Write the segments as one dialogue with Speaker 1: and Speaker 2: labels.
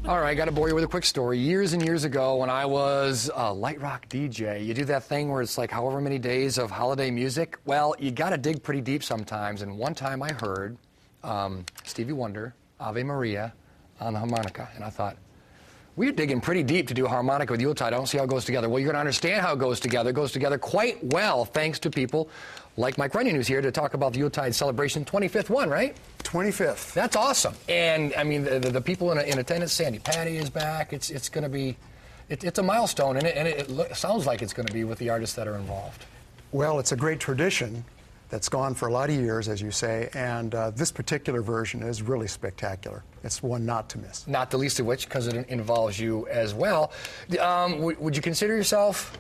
Speaker 1: All right, I got to bore you with a quick story. Years and years ago, when I was a light rock DJ, you do that thing where it's like however many days of holiday music. Well, you got to dig pretty deep sometimes. And one time I heard Stevie Wonder, Ave Maria, on the harmonica. And I thought, we're digging pretty deep to do a harmonica with Yuletide. I don't see how it goes together. Well, you're going to understand how it goes together. It goes together quite well thanks to people like Mike Runyan, who's here to talk about the Yuletide celebration, 25th one, right?
Speaker 2: 25th.
Speaker 1: That's awesome. And, I mean, the people in attendance, Sandy Patty is back. It's going to be, it's a milestone, and it sounds like it's going to be with the artists that are involved.
Speaker 2: Well, it's a great tradition that's gone for a lot of years, as you say, and this particular version is really spectacular. It's one not to miss.
Speaker 1: Not the least of which, because it involves you as well. Would you consider yourself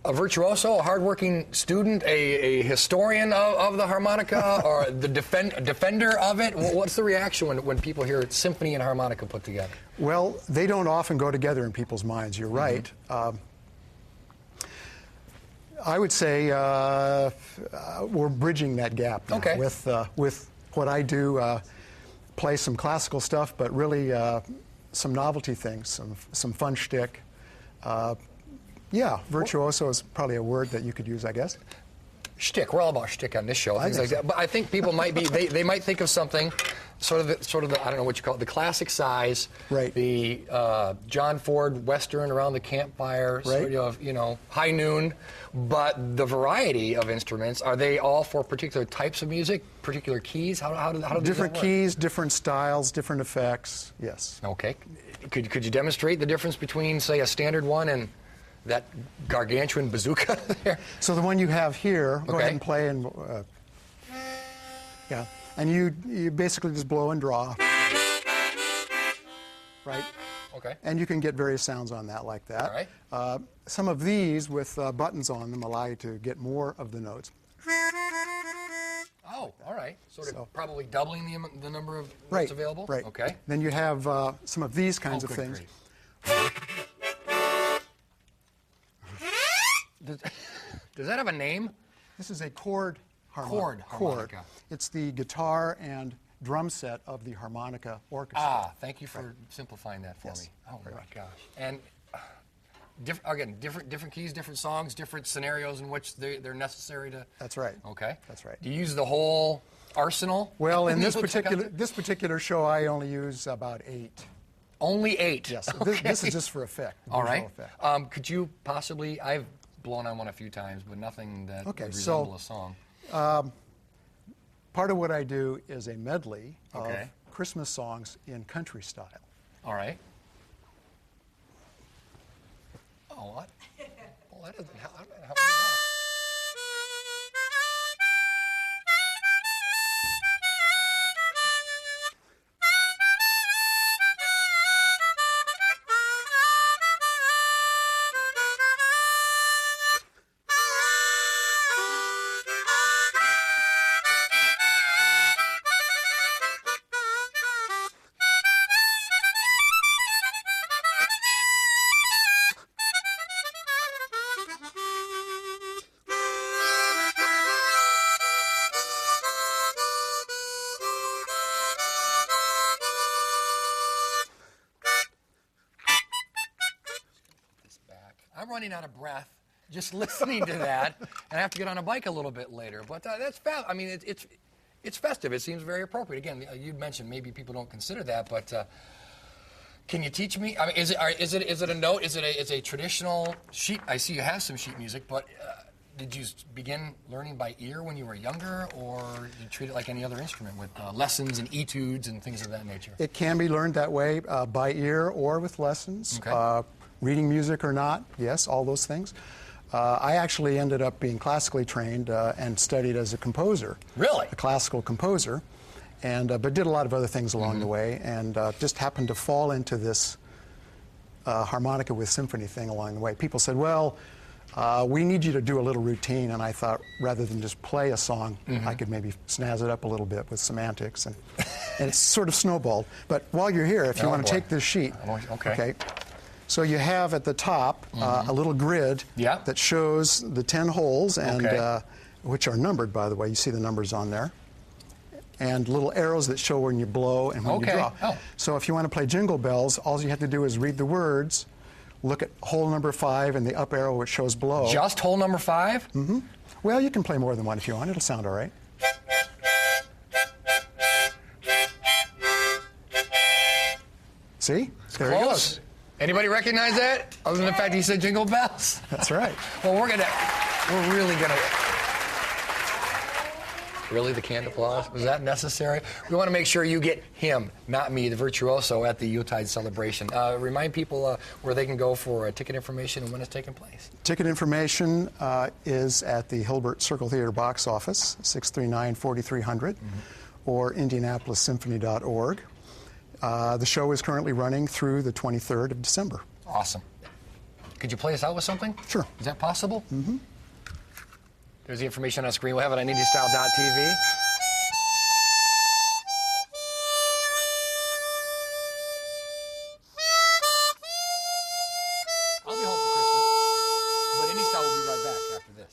Speaker 1: a virtuoso, a hardworking student, a historian of the harmonica, or the defender of it? What's the reaction when people hear symphony and harmonica put together?
Speaker 2: Well, they don't often go together in people's minds. You're right. I would say we're bridging that gap now with what I do, play some classical stuff, but really some novelty things, some fun shtick. Yeah, virtuoso is probably a word that you could use, I guess.
Speaker 1: Shtick. We're all about shtick on this show, things like that. But I think people might be, they might think of something, sort of the, I don't know what you call it, the classic size,
Speaker 2: right?
Speaker 1: The John Ford Western around the campfire,
Speaker 2: right?
Speaker 1: Sort of, you know, high noon. But the variety of instruments, are they all for particular types of music, particular keys? How do
Speaker 2: different keys, different styles, different effects? Yes.
Speaker 1: Okay. Could you demonstrate the difference between, say, a standard one and that gargantuan bazooka there?
Speaker 2: So the one you have here, go ahead and play, and yeah, and you basically just blow and draw, right?
Speaker 1: Okay.
Speaker 2: And you can get various sounds on that like that.
Speaker 1: All right.
Speaker 2: Some of these with buttons on them allow you to get more of the notes.
Speaker 1: Oh, all right. Sort of probably doubling the number of
Speaker 2: right,
Speaker 1: notes available?
Speaker 2: Right.
Speaker 1: Okay.
Speaker 2: Then you have some of these kinds of things.
Speaker 1: Does that have a name?
Speaker 2: This is a chord harmonica.
Speaker 1: Harmonica.
Speaker 2: It's the guitar and drum set of the harmonica orchestra.
Speaker 1: Ah, thank you for simplifying that for me. Oh my gosh. And different keys, different songs, different scenarios in which they're necessary to.
Speaker 2: That's right.
Speaker 1: Okay.
Speaker 2: That's right.
Speaker 1: Do you use the whole arsenal?
Speaker 2: Well, in this particular show, I only use about 8.
Speaker 1: Only 8.
Speaker 2: Yes.
Speaker 1: Okay.
Speaker 2: This is just for effect.
Speaker 1: All right.
Speaker 2: Effect.
Speaker 1: Could you possibly? I've blown on one a few times, but nothing that would resemble a song.
Speaker 2: Part of what I do is a medley of Christmas songs in country style.
Speaker 1: All right. Oh, what? Well, that doesn't help me at all. I'm running out of breath just listening to that, and I have to get on a bike a little bit later. But that's I mean, it's festive. It seems very appropriate. Again, you'd mentioned maybe people don't consider that, but can you teach me? I mean, is it a note? Is it a traditional sheet? I see you have some sheet music, but did you begin learning by ear when you were younger, or did you treat it like any other instrument with lessons and etudes and things of that nature?
Speaker 2: It can be learned that way, by ear or with lessons.
Speaker 1: Okay.
Speaker 2: Reading music or not, yes, all those things. I actually ended up being classically trained and studied as a composer.
Speaker 1: Really?
Speaker 2: A classical composer, and but did a lot of other things along the way, and just happened to fall into this harmonica with symphony thing along the way. People said, well, we need you to do a little routine, and I thought rather than just play a song, I could maybe snazz it up a little bit with semantics, and it's sort of snowballed. But while you're here, if you want to take this sheet, okay. So you have at the top a little grid that shows the 10 holes, and which are numbered, by the way. You see the numbers on there. and little arrows that show when you blow and when you draw.
Speaker 1: Oh.
Speaker 2: So if you want to play Jingle Bells, all you have to do is read the words, look at hole number 5 and the up arrow which shows blow.
Speaker 1: Just hole number 5?
Speaker 2: Mm-hmm. Well, you can play more than one if you want. It'll sound all right. See? There he goes.
Speaker 1: Anybody recognize that? Other than the fact he said Jingle Bells?
Speaker 2: That's right.
Speaker 1: Well, we're really gonna. Really, the canned applause? Was that necessary? We want to make sure you get him, not me, the virtuoso, at the Yuletide celebration. Remind people where they can go for ticket information and when it's taking place.
Speaker 2: Ticket information is at the Hilbert Circle Theater box office, 639-4300, or IndianapolisSymphony.org. The show is currently running through the 23rd of December.
Speaker 1: Awesome. Could you play us out with something?
Speaker 2: Sure.
Speaker 1: Is that possible? Mm-hmm. There's the information on screen. We'll have it on IndyStyle.tv. I'll be home for Christmas, but IndyStyle will be right back after this.